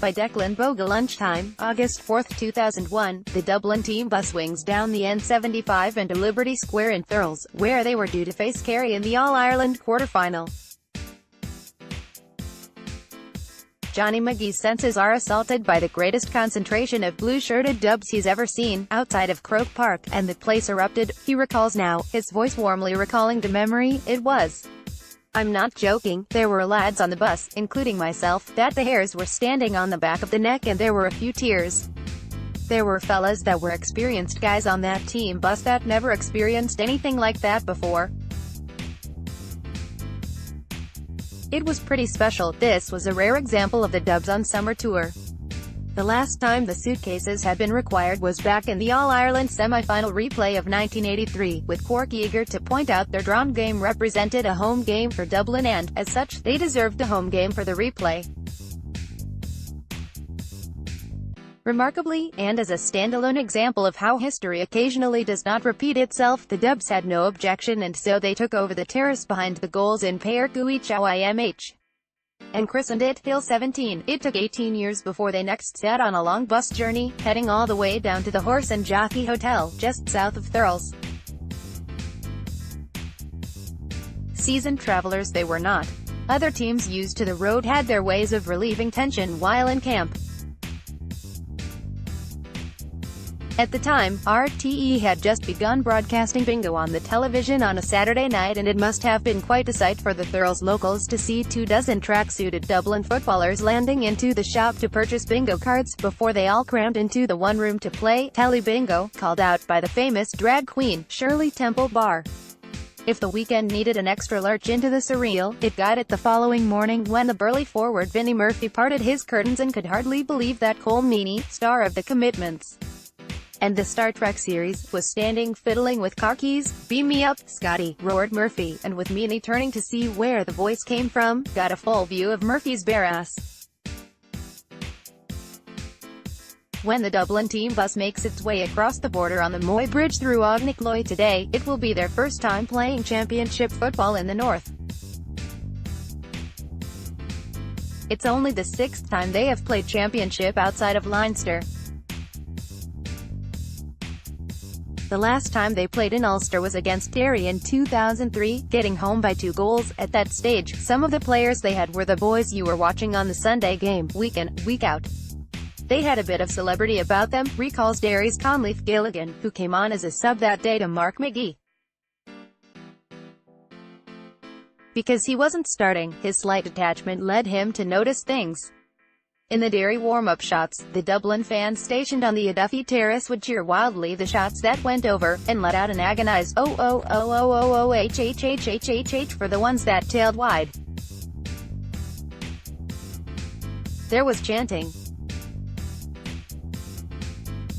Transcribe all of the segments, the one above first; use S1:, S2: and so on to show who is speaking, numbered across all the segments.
S1: by Declan BogueLUNCHTIME August 4, 2001, the Dublin team bus wings down the N75 into Liberty Square in Thurles, where they were due to face Kerry in the All-Ireland quarter-final. Johnny Magee's senses are assaulted by the greatest concentration of blue-shirted dubs he's ever seen, outside of Croke Park, and the place erupted. He recalls now, his voice warmly recalling the memory. It was. I'm not joking, there were lads on the bus, including myself, that the hairs were standing on the back of the neck and there were a few tears. There were fellas that were experienced guys on that team bus that never experienced anything like that before. It was pretty special. This was a rare example of the dubs on summer tour. The last time the suitcases had been required was back in the All-Ireland semi-final replay of 1983, with Cork eager to point out their drawn game represented a home game for Dublin and, as such, they deserved a home game for the replay. Remarkably, and as a standalone example of how history occasionally does not repeat itself, the dubs had no objection and so they took over the terrace behind the goals in Páirc Uí Chaoimh and christened it Hill 17. It took 18 years before they next set on a long bus journey, heading all the way down to the Horse and Jockey Hotel, just south of Thurles. Seasoned travelers they were not. Other teams used to the road had their ways of relieving tension while in camp. At the time, RTE had just begun broadcasting bingo on the television on a Saturday night, and it must have been quite a sight for the Thurles locals to see 24 track-suited Dublin footballers landing into the shop to purchase bingo cards, before they all crammed into the one room to play tally bingo, called out by the famous drag queen, Shirley Temple Bar. If the weekend needed an extra lurch into the surreal, it got it the following morning when the burly forward Vinnie Murphy parted his curtains and could hardly believe that Cole Meany, star of The Commitments and the Star Trek series, was standing fiddling with car keys. "Beam me up, Scotty," roared Murphy, and with Meany turning to see where the voice came from, got a full view of Murphy's bare ass. When the Dublin team bus makes its way across the border on the Moy Bridge through Aughnacloy today, it will be their first time playing championship football in the north. It's only the 6th time they have played championship outside of Leinster. The last time they played in Ulster was against Kerry in 2003, getting home by 2 goals. At that stage, some of the players they had were the boys you were watching on the Sunday game, week in, week out. They had a bit of celebrity about them, recalls Derry's Conleith Gilligan, who came on as a sub that day to Mark Magee. Because he wasn't starting, his slight detachment led him to notice things. In the Derry warm-up shots, the Dublin fans stationed on the Aduffy terrace would cheer wildly the shots that went over, and let out an agonized "oh oh oh oh oh oh h h h h h h" for the ones that tailed wide. There was chanting.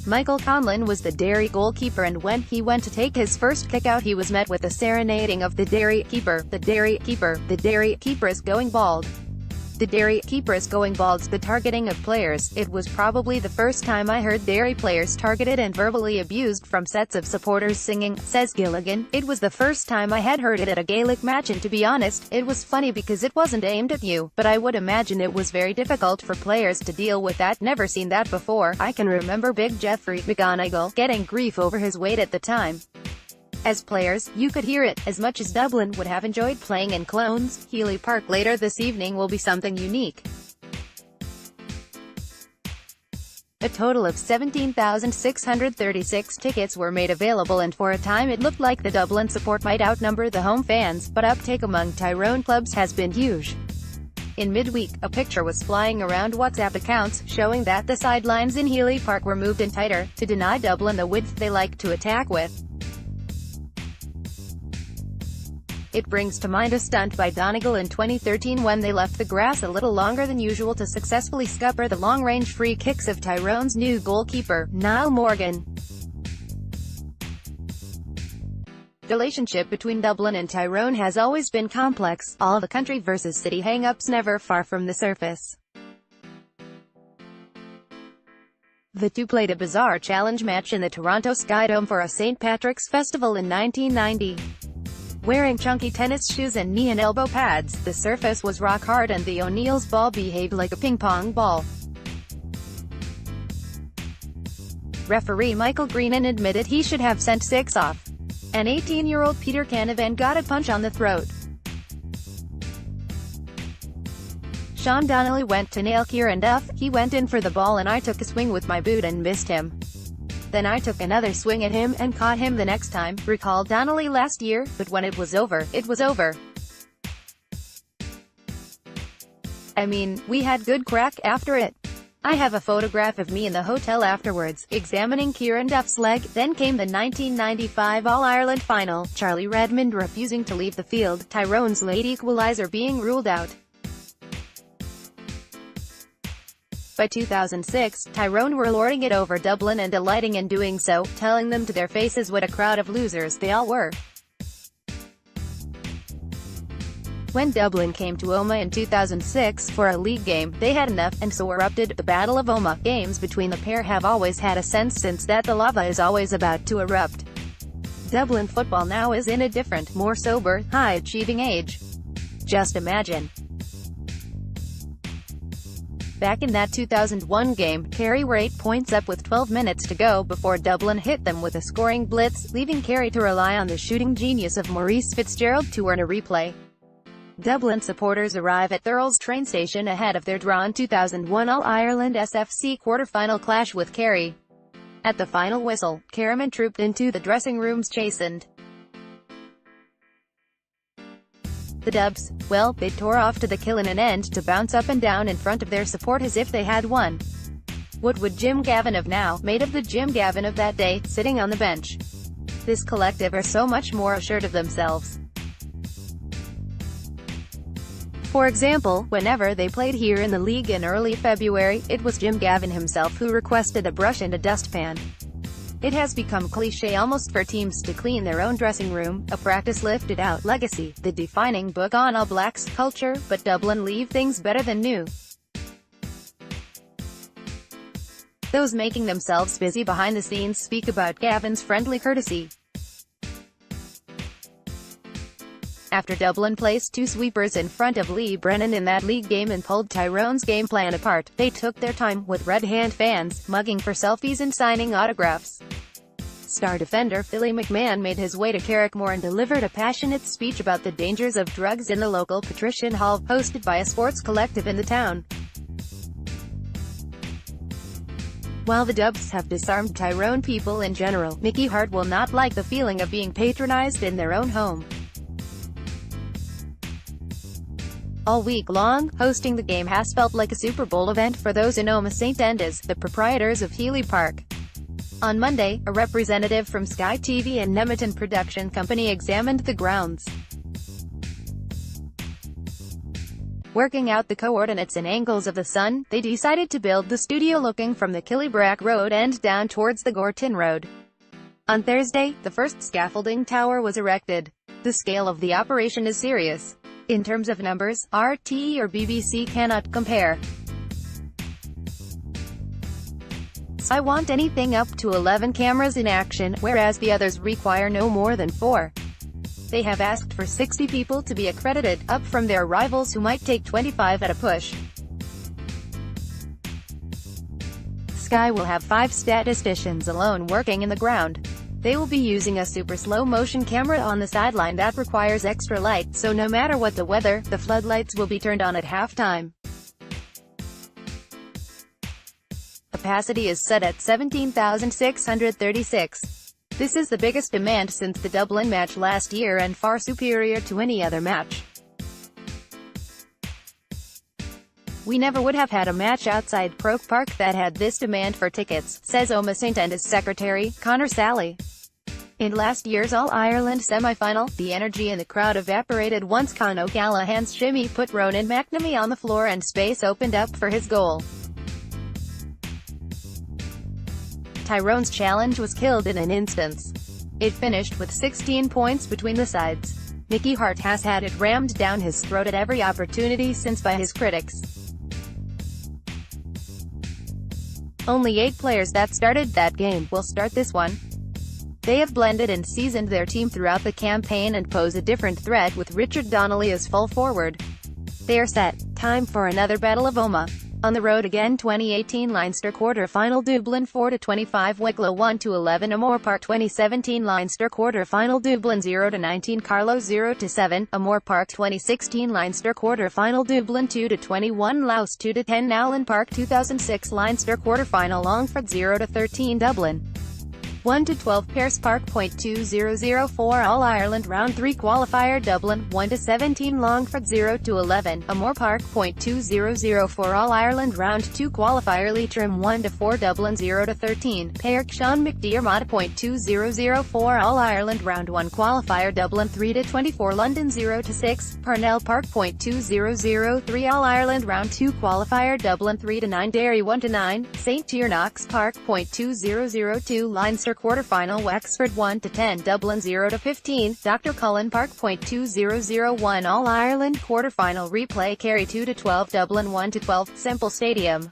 S1: Michael Conlon was the Derry goalkeeper, and when he went to take his first kick out he was met with a serenading of "the Derry keeper, the Derry keeper, the Derry keeper is going bald. The Derry keeper is going bald." The targeting of players. It was probably the first time I heard Derry players targeted and verbally abused from sets of supporters singing, says Gilligan. It was the first time I had heard it at a Gaelic match, and to be honest, it was funny because it wasn't aimed at you, but I would imagine it was very difficult for players to deal with that. Never seen that before. I can remember Big Jeffrey McGonigal getting grief over his weight at the time. As players, you could hear it. As much as Dublin would have enjoyed playing in Clones, Healy Park later this evening will be something unique. A total of 17,636 tickets were made available, and for a time it looked like the Dublin support might outnumber the home fans, but uptake among Tyrone clubs has been huge. In midweek, a picture was flying around WhatsApp accounts, showing that the sidelines in Healy Park were moved in tighter, to deny Dublin the width they like to attack with. It brings to mind a stunt by Donegal in 2013 when they left the grass a little longer than usual to successfully scupper the long-range free kicks of Tyrone's new goalkeeper, Niall Morgan. The relationship between Dublin and Tyrone has always been complex, all the country versus city hang-ups never far from the surface. The two played a bizarre challenge match in the Toronto Skydome for a St. Patrick's Festival in 1990. Wearing chunky tennis shoes and knee and elbow pads, the surface was rock hard and the O'Neill's ball behaved like a ping-pong ball.
S2: Referee Michael Greenan admitted he should have sent 6 off. An 18-year-old Peter Canavan got a punch on the throat. Sean Donnelly went to nail Kieran Duff. He went in for the ball and I took a swing with my boot and missed him. Then I took another swing at him and caught him the next time, recalled Donnelly last year, but when it was over, it was over. I mean, we had good crack after it. I have a photograph of me in the hotel afterwards, examining Kieran Duff's leg. Then came the 1995 All-Ireland final, Charlie Redmond refusing to leave the field, Tyrone's late equaliser being ruled out. By 2006, Tyrone were lording it over Dublin and delighting in doing so, telling them to their faces what a crowd of losers they all were. When Dublin came to Omagh in 2006 for a league game, they had enough, and so erupted. The Battle of Omagh. Games between the pair have always had a sense since that the lava is always about to erupt. Dublin football now is in a different, more sober, high-achieving age. Just imagine. Back in that 2001 game, Kerry were 8 points up with 12 minutes to go before Dublin hit them with a scoring blitz, leaving Kerry to rely on the shooting genius of Maurice Fitzgerald to earn a replay. Dublin supporters arrive at Thurles train station ahead of their drawn 2001 All-Ireland SFC quarter-final clash with Kerry. At the final whistle, Kerrymen trooped into the dressing rooms chastened. The Dubs, well, they tore off to the kill in an end to bounce up and down in front of their support as if they had won. What would Jim Gavin have now made of the Jim Gavin of that day, sitting on the bench? This collective are so much more assured of themselves. For example, whenever they played here in the league in early February, it was Jim Gavin himself who requested a brush and a dustpan. It has become cliché almost for teams to clean their own dressing room, a practice lifted out legacy, the defining book on All Blacks culture, but Dublin leave things better than new. Those making themselves busy behind the scenes speak about Gavin's friendly courtesy. After Dublin placed 2 sweepers in front of Lee Brennan in that league game and pulled Tyrone's game plan apart, they took their time, with red hand fans, mugging for selfies and signing autographs. Star defender Philly McMahon made his way to Carrickmore and delivered a passionate speech about the dangers of drugs in the local Patrician Hall, hosted by a sports collective in the town. While the Dubs have disarmed Tyrone people in general, Mickey Hart will not like the feeling of being patronized in their own home. All week long, hosting the game has felt like a Super Bowl event for those in Omagh St Enda's, the proprietors of Healy Park. On Monday, a representative from Sky TV and Nemeton Production Company examined the grounds. Working out the coordinates and angles of the sun, they decided to build the studio looking from the Killybrack Road end down towards the Gortin Road. On Thursday, the first scaffolding tower was erected. The scale of the operation is serious. In terms of numbers, RTE or BBC cannot compare. I want anything up to 11 cameras in action, whereas the others require no more than 4. They have asked for 60 people to be accredited, up from their rivals who might take 25 at a push. Sky will have 5 statisticians alone working in the ground. They will be using a super slow-motion camera on the sideline that requires extra light, so no matter what the weather, the floodlights will be turned on at halftime. Capacity is set at 17,636. This is the biggest demand since the Dublin match last year and far superior to any other match. We never would have had a match outside Croke Park that had this demand for tickets, says Omagh St Enda's secretary, Conor Sally. In last year's All-Ireland semi-final, the energy in the crowd evaporated once Con O'Callaghan's shimmy put Ronan McNamee on the floor and space opened up for his goal. Tyrone's challenge was killed in an instant. It finished with 16 points between the sides. Mickey Hart has had it rammed down his throat at every opportunity since by his critics. Only 8 players that started that game will start this one. They have blended and seasoned their team throughout the campaign and pose a different threat with Richard Donnelly as full forward. They are set. Time for another Battle of Omagh. On the road again 2018 Leinster quarter-final Dublin 4-25 Wicklow 1-11 Amore Park 2017 Leinster quarter-final Dublin 0-19 Carlow 0-7 Amore Park 2016 Leinster quarter-final Dublin 2-21 Louth 2-10 Nowlan Park 2006 Leinster quarter-final Longford 0-13 Dublin 1-12 Pearse Park. 2004 All-Ireland Round 3 qualifier Dublin 1-17 Longford 0-11 Amore Park. 2004 All-Ireland Round 2 qualifier Leitrim 1-4 Dublin 0-13 Páirc Sean McDiarmid. 2004 All-Ireland Round 1 qualifier Dublin 3-24 London 0-6 Parnell Park. 2003 All-Ireland Round 2 qualifier Dublin 3-9 Derry 1-9 St Tiernock's Park. 2002 Leinster quarter-final Wexford 1-10 Dublin 0-15 Dr. Cullen Park. 2001 All-Ireland quarter-final replay Kerry 2-12 Dublin 1-12 Semple Stadium.